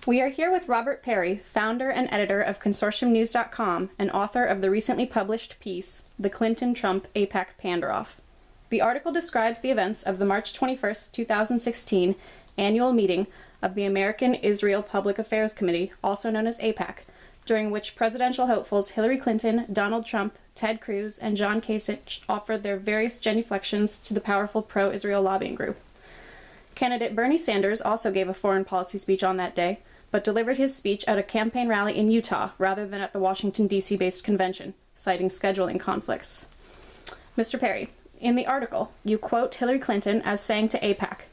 We are here with Robert Parry, founder and editor of Consortiumnews.com and author of the recently published piece, The Clinton-Trump AIPAC Pander-Off. The article describes the events of the March 21, 2016 annual meeting of the American-Israel Public Affairs Committee, also known as AIPAC, during which presidential hopefuls Hillary Clinton, Donald Trump, Ted Cruz, and John Kasich offered their various genuflections to the powerful pro-Israel lobbying group. Candidate Bernie Sanders also gave a foreign policy speech on that day, but delivered his speech at a campaign rally in Utah rather than at the Washington, D.C.-based convention, citing scheduling conflicts. Mr. Parry, in the article, you quote Hillary Clinton as saying to AIPAC,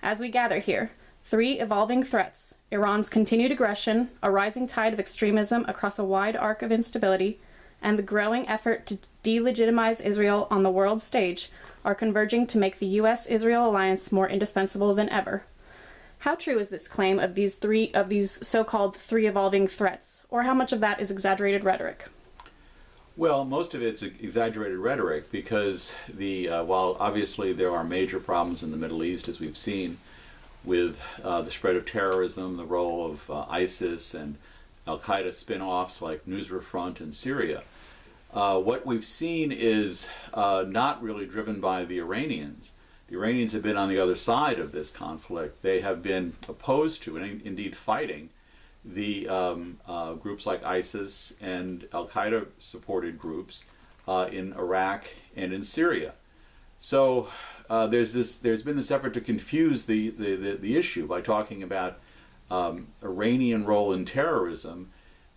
"As we gather here, three evolving threats, Iran's continued aggression, a rising tide of extremism across a wide arc of instability, and the growing effort to delegitimize Israel on the world stage, are converging to make the U.S.-Israel alliance more indispensable than ever." How true is this claim of these so-called three evolving threats, or how much of that is exaggerated rhetoric? Well, most of it's exaggerated rhetoric because while obviously there are major problems in the Middle East, as we've seen, with the spread of terrorism, the role of ISIS and Al-Qaeda spin-offs like Nusra Front in Syria, what we've seen is not really driven by the Iranians. The Iranians have been on the other side of this conflict. They have been opposed to and indeed fighting the groups like ISIS and Al-Qaeda supported groups in Iraq and in Syria. So there's been this effort to confuse the issue by talking about Iranian role in terrorism.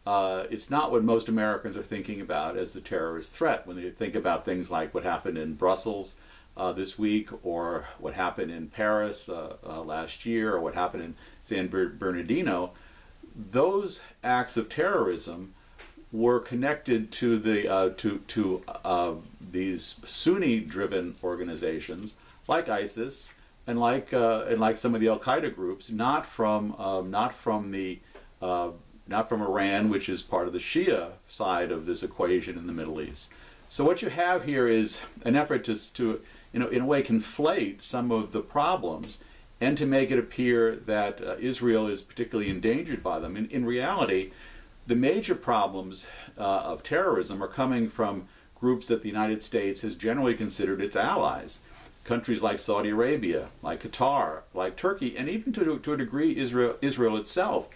It's not what most Americans are thinking about as the terrorist threat when they think about things like what happened in Brussels this week, or what happened in Paris last year, or what happened in San Bernardino. Those acts of terrorism were connected to these Sunni-driven organizations like ISIS and like some of the Al-Qaeda groups, not from Iran, which is part of the Shia side of this equation in the Middle East. So what you have here is an effort to in a way conflate some of the problems and to make it appear that Israel is particularly endangered by them. In reality, the major problems of terrorism are coming from groups that the United States has generally considered its allies. Countries like Saudi Arabia, like Qatar, like Turkey, and even to a degree Israel itself,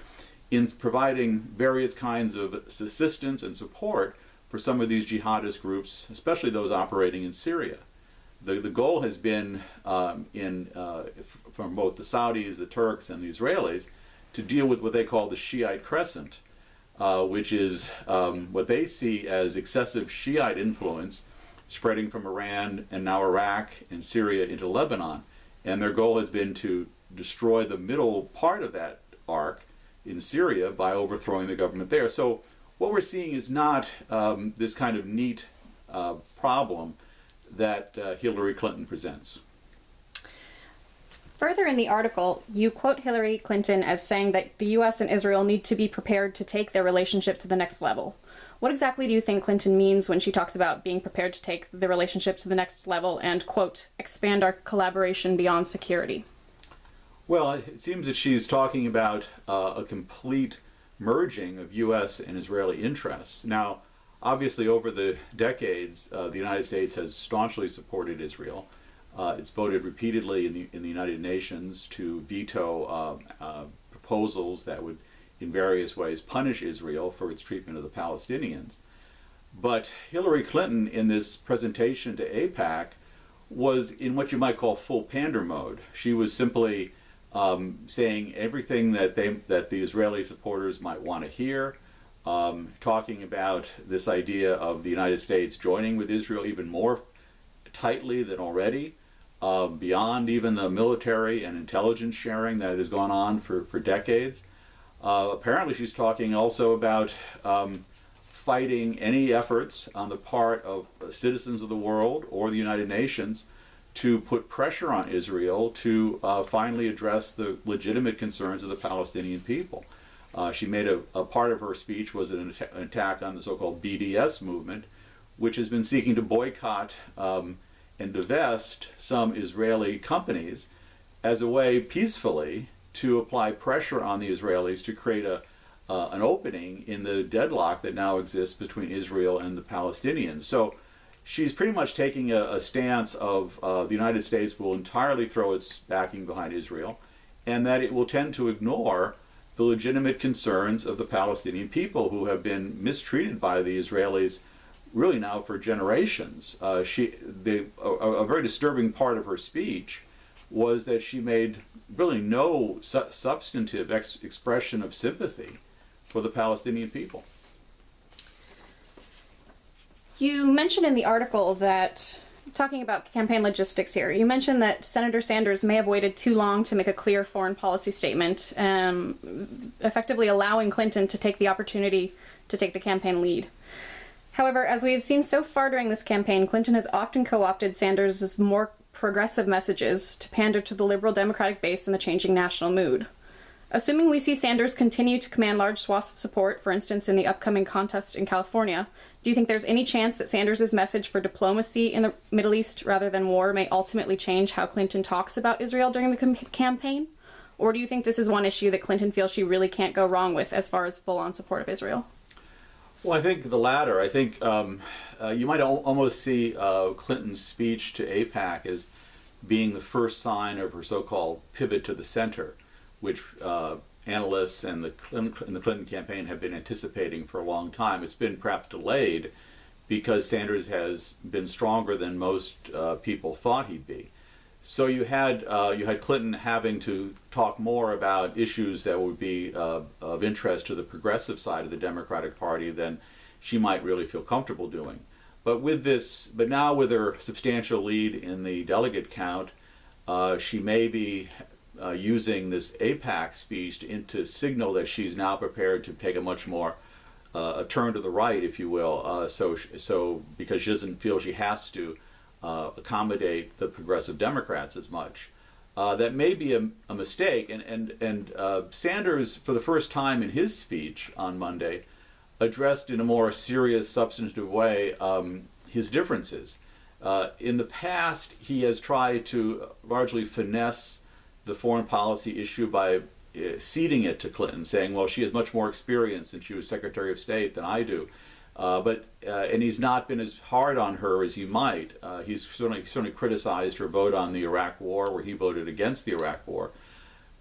in providing various kinds of assistance and support for some of these jihadist groups, especially those operating in Syria. The goal has been, from both the Saudis, the Turks, and the Israelis, to deal with what they call the Shiite Crescent, which is what they see as excessive Shiite influence spreading from Iran and now Iraq and Syria into Lebanon. And their goal has been to destroy the middle part of that arc in Syria by overthrowing the government there. So what we're seeing is not this kind of neat problem that Hillary Clinton presents. Further in the article, you quote Hillary Clinton as saying that the U.S. and Israel need to be prepared to take their relationship to the next level. What exactly do you think Clinton means when she talks about being prepared to take the relationship to the next level and, quote, expand our collaboration beyond security? Well, it seems that she's talking about a complete merging of U.S. and Israeli interests. Now, obviously, over the decades, the United States has staunchly supported Israel. It's voted repeatedly in the United Nations to veto proposals that would, in various ways, punish Israel for its treatment of the Palestinians. But Hillary Clinton, in this presentation to AIPAC, was in what you might call full pander mode. She was simply saying everything that the Israeli supporters might want to hear, talking about this idea of the United States joining with Israel even more tightly than already, beyond even the military and intelligence sharing that has gone on for decades. Apparently she's talking also about fighting any efforts on the part of citizens of the world or the United Nations to put pressure on Israel to finally address the legitimate concerns of the Palestinian people. She made a part of her speech was an attack on the so-called BDS movement, which has been seeking to boycott and divest some Israeli companies as a way peacefully to apply pressure on the Israelis to create an opening in the deadlock that now exists between Israel and the Palestinians. So she's pretty much taking a stance of the United States will entirely throw its backing behind Israel, and that it will tend to ignore the legitimate concerns of the Palestinian people who have been mistreated by the Israelis really now for generations. A very disturbing part of her speech was that she made really no substantive expression of sympathy for the Palestinian people. You mentioned in the article that, talking about campaign logistics here, you mentioned that Senator Sanders may have waited too long to make a clear foreign policy statement, effectively allowing Clinton to take the opportunity to take the campaign lead. However, as we have seen so far during this campaign, Clinton has often co-opted Sanders' more progressive messages to pander to the liberal Democratic base in the changing national mood. Assuming we see Sanders continue to command large swaths of support, for instance in the upcoming contest in California, do you think there's any chance that Sanders' message for diplomacy in the Middle East rather than war may ultimately change how Clinton talks about Israel during the campaign? Or do you think this is one issue that Clinton feels she really can't go wrong with as far as full-on support of Israel? Well, I think the latter. I think you might almost see Clinton's speech to AIPAC as being the first sign of her so-called pivot to the center, which analysts and the Clinton campaign have been anticipating for a long time. It's been perhaps delayed because Sanders has been stronger than most people thought he'd be. So you had Clinton having to talk more about issues that would be of interest to the progressive side of the Democratic Party than she might really feel comfortable doing. But now with her substantial lead in the delegate count, she may be using this AIPAC speech to signal that she's now prepared to take a much more a turn to the right, if you will. So because she doesn't feel she has to accommodate the progressive Democrats as much. That may be a mistake, and Sanders, for the first time in his speech on Monday, addressed in a more serious, substantive way his differences. In the past, he has tried to largely finesse the foreign policy issue by ceding it to Clinton, saying, well, she has much more experience and she was Secretary of State than I do. And he's not been as hard on her as he might. He's certainly criticized her vote on the Iraq War, where he voted against the Iraq War.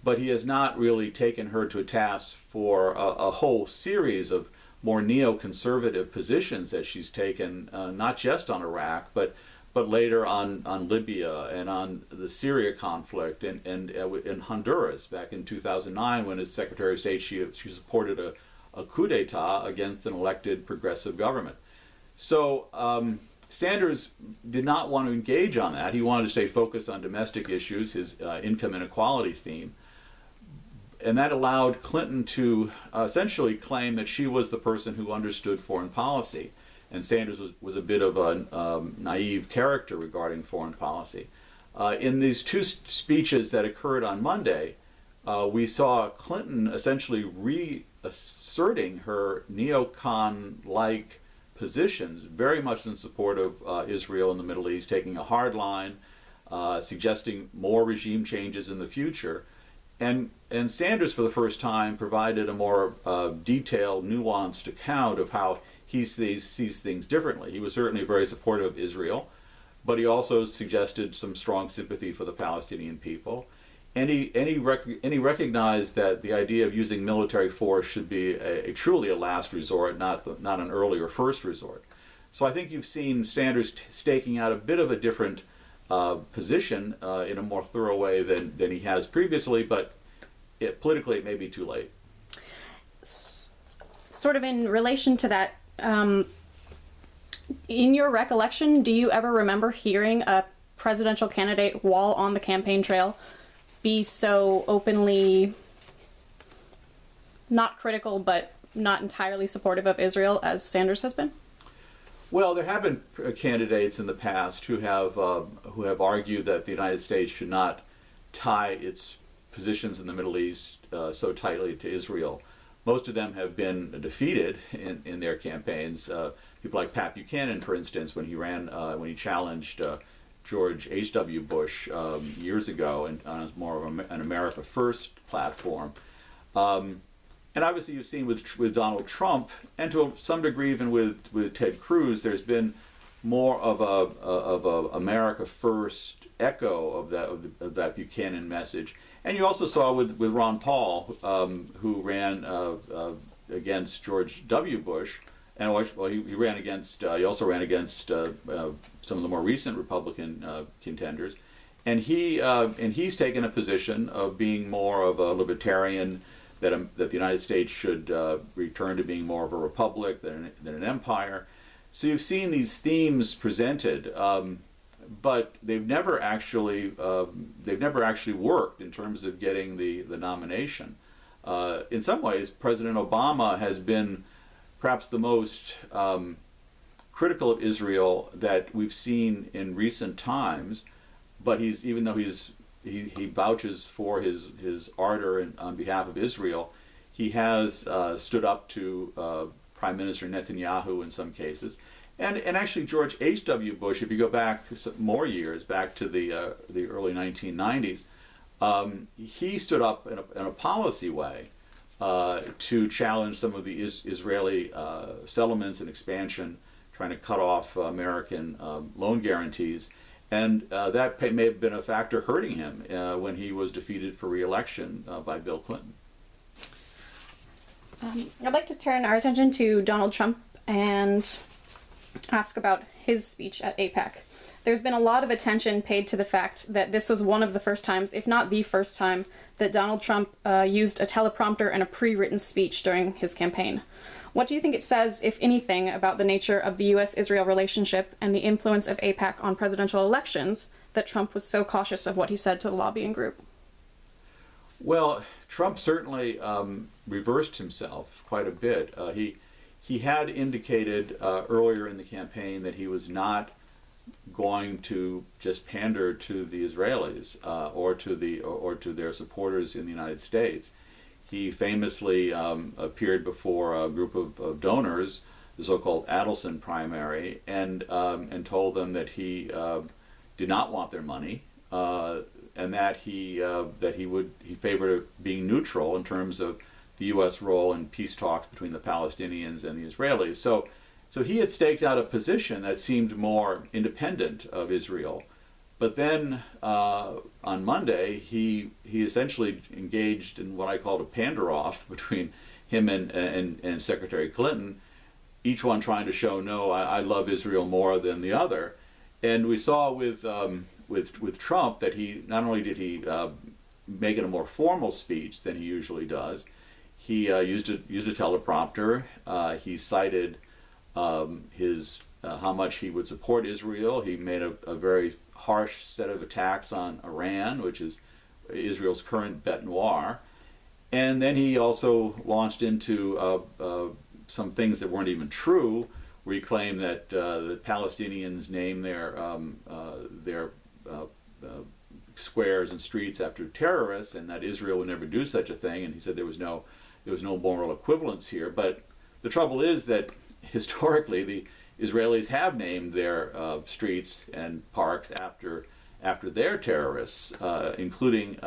But he has not really taken her to a task for a whole series of more neoconservative positions that she's taken, not just on Iraq, but later on Libya and on the Syria conflict and in Honduras back in 2009, when as Secretary of State she supported a coup d'etat against an elected progressive government. So Sanders did not want to engage on that. He wanted to stay focused on domestic issues, his income inequality theme. And that allowed Clinton to essentially claim that she was the person who understood foreign policy. And Sanders was a bit of a naive character regarding foreign policy. In these two speeches that occurred on Monday, we saw Clinton essentially reasserting her neocon-like positions, very much in support of Israel and the Middle East, taking a hard line, suggesting more regime changes in the future. And Sanders, for the first time, provided a more detailed, nuanced account of how he sees things differently. He was certainly very supportive of Israel, but he also suggested some strong sympathy for the Palestinian people. And he recognized that the idea of using military force should be truly a last resort, not an early or first resort. So I think you've seen Sanders staking out a bit of a different position in a more thorough way than he has previously, but politically it may be too late. Sort of in relation to that, in your recollection, do you ever remember hearing a presidential candidate while on the campaign trail be so openly not critical but not entirely supportive of Israel as Sanders has been? Well, there have been candidates in the past who have argued that the United States should not tie its positions in the Middle East so tightly to Israel. Most of them have been defeated in their campaigns. People like Pat Buchanan, for instance, when he challenged George H.W. Bush years ago, and on more of an America First platform. And obviously, you've seen with Donald Trump, and to some degree even with Ted Cruz, there's been more of a America First echo of that Buchanan message. And you also saw with Ron Paul, who ran against George W. Bush, and he ran against. He also ran against some of the more recent Republican contenders, and he's taken a position of being more of a libertarian, that the United States should return to being more of a republic than an empire. So you've seen these themes presented, but they've never actually worked in terms of getting the nomination. In some ways, President Obama has been perhaps the most critical of Israel that we've seen in recent times. But even though he vouches for his ardor on behalf of Israel, he has stood up to Prime Minister Netanyahu in some cases. And actually George H.W. Bush, if you go back more years, back to the early 1990s, he stood up in a policy way to challenge some of the Israeli settlements and expansion, trying to cut off American loan guarantees. And that may have been a factor hurting him when he was defeated for re-election by Bill Clinton. I'd like to turn our attention to Donald Trump and ask about his speech at AIPAC. There's been a lot of attention paid to the fact that this was one of the first times, if not the first time, that Donald Trump used a teleprompter and a pre-written speech during his campaign. What do you think it says, if anything, about the nature of the U.S.-Israel relationship and the influence of AIPAC on presidential elections that Trump was so cautious of what he said to the lobbying group? Well, Trump certainly reversed himself quite a bit. He had indicated earlier in the campaign that he was not going to just pander to the Israelis or to their supporters in the United States. He famously appeared before a group of donors, the so-called Adelson primary, and told them that he did not want their money, and that he favored being neutral in terms of the U.S. role in peace talks between the Palestinians and the Israelis. So he had staked out a position that seemed more independent of Israel. But then on Monday, he essentially engaged in what I called a pander-off between him and Secretary Clinton, each one trying to show, no, I love Israel more than the other. And we saw with Trump that he not only did he make it a more formal speech than he usually does, he used a teleprompter. He cited how much he would support Israel. He made a very harsh set of attacks on Iran, which is Israel's current bête noire. And then he also launched into some things that weren't even true, where he claimed that the Palestinians named their squares and streets after terrorists, and that Israel would never do such a thing. And he said there was no moral equivalence here. But the trouble is that historically the Israelis have named their streets and parks after their terrorists, including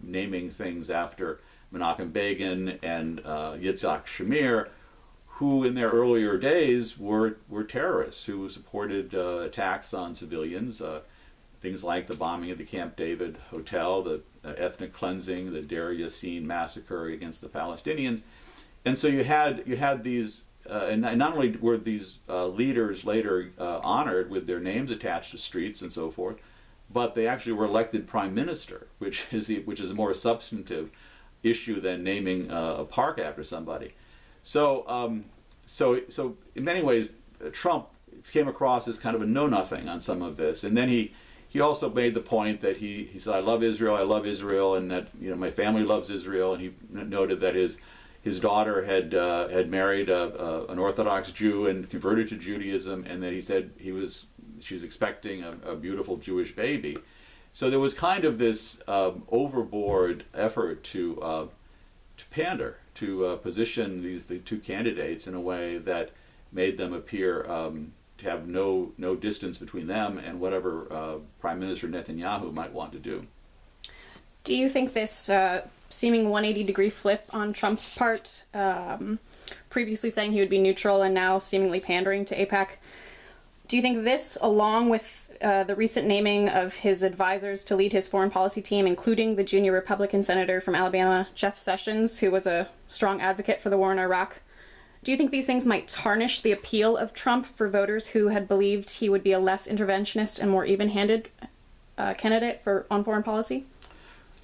naming things after Menachem Begin and Yitzhak Shamir, who in their earlier days were terrorists who supported attacks on civilians, things like the bombing of the Camp David Hotel, the ethnic cleansing, the Deir Yassin massacre against the Palestinians. And so you had these, and not only were these leaders later honored with their names attached to streets and so forth, but they actually were elected prime minister, which is a more substantive issue than naming a park after somebody. So in many ways, Trump came across as kind of a know-nothing on some of this, and then he also made the point that he said, I love Israel, and that my family loves Israel, and he noted that his daughter had married an Orthodox Jew and converted to Judaism, and that he said she's expecting a beautiful Jewish baby. So there was kind of this overboard effort to pander, to position the two candidates in a way that made them appear have no distance between them and whatever Prime Minister Netanyahu might want to do. Do you think this seeming 180-degree flip on Trump's part, previously saying he would be neutral and now seemingly pandering to AIPAC, do you think this, along with the recent naming of his advisors to lead his foreign policy team, including the junior Republican senator from Alabama, Jeff Sessions, who was a strong advocate for the war in Iraq, do you think these things might tarnish the appeal of Trump for voters who had believed he would be a less interventionist and more even-handed candidate on foreign policy?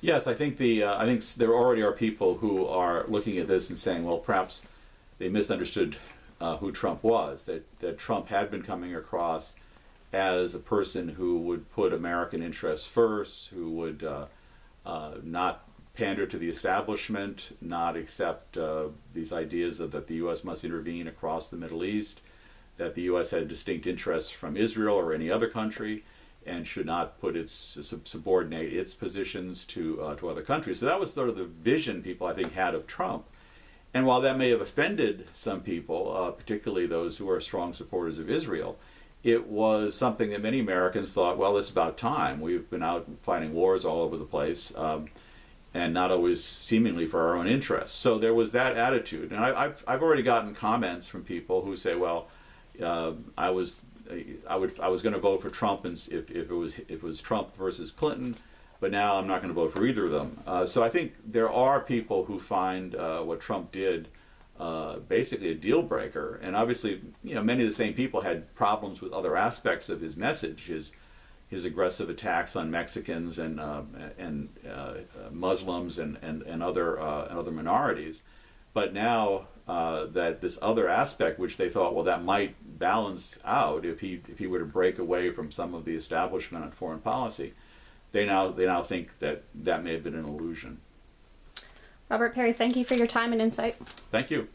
Yes, I think there already are people who are looking at this and saying, well, perhaps they misunderstood who Trump was, that Trump had been coming across as a person who would put American interests first, who would not pander to the establishment, not accept these ideas that the U.S. must intervene across the Middle East, that the U.S. had distinct interests from Israel or any other country, and should not subordinate its positions to other countries. So that was sort of the vision people, I think, had of Trump. And while that may have offended some people, particularly those who are strong supporters of Israel, it was something that many Americans thought, well, it's about time. We've been out fighting wars all over the place, and not always seemingly for our own interests. So there was that attitude. And I've already gotten comments from people who say, well, I was going to vote for Trump if it was Trump versus Clinton, but now I'm not going to vote for either of them. So I think there are people who find what Trump did basically a deal breaker, and obviously, many of the same people had problems with other aspects of his message, his aggressive attacks on Mexicans and Muslims and other minorities. But now that this other aspect, which they thought, well, that might balance out if he were to break away from some of the establishment on foreign policy, they now think that may have been an illusion. Robert Parry, thank you for your time and insight. Thank you.